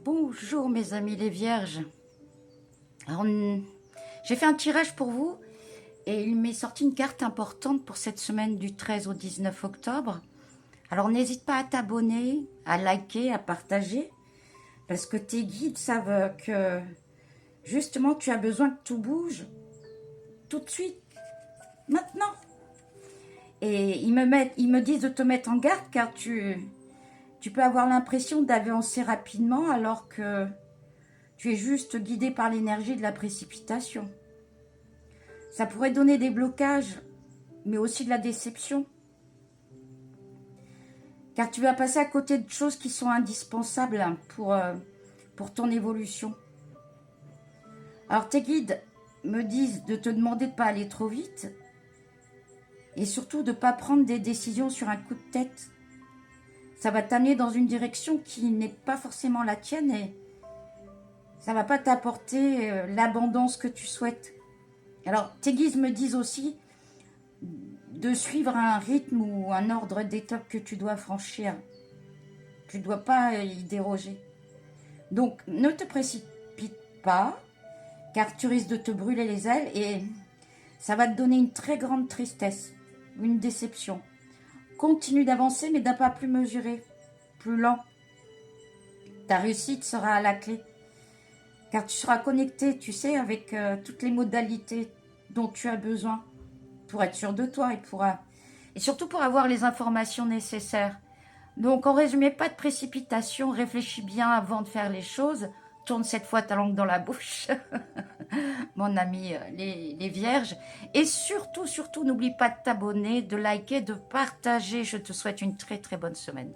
Bonjour mes amis les vierges. Alors, j'ai fait un tirage pour vous et il m'est sorti une carte importante pour cette semaine du 13 au 19 octobre. Alors n'hésite pas à t'abonner, à liker, à partager parce que tes guides savent que justement tu as besoin que tout bouge tout de suite, maintenant. Et ils me disent de te mettre en garde car tu peux avoir l'impression d'avancer rapidement alors que tu es juste guidé par l'énergie de la précipitation. Ça pourrait donner des blocages, mais aussi de la déception. Car tu vas passer à côté de choses qui sont indispensables pour ton évolution. Alors tes guides me disent de te demander de ne pas aller trop vite et surtout de ne pas prendre des décisions sur un coup de tête. Ça va t'amener dans une direction qui n'est pas forcément la tienne et ça ne va pas t'apporter l'abondance que tu souhaites. Alors, tes guides me disent aussi de suivre un rythme ou un ordre d'étapes que tu dois franchir. Tu ne dois pas y déroger. Donc, ne te précipite pas, car tu risques de te brûler les ailes et ça va te donner une très grande tristesse, une déception. Continue d'avancer, mais d'un pas plus mesuré, plus lent. Ta réussite sera à la clé, car tu seras connecté, tu sais, avec toutes les modalités dont tu as besoin pour être sûr de toi et surtout pour avoir les informations nécessaires. Donc, en résumé, pas de précipitation, réfléchis bien avant de faire les choses, tourne cette fois ta langue dans la bouche, mon ami les vierges, et surtout, n'oublie pas de t'abonner, de liker, de partager. Je te souhaite une très très bonne semaine.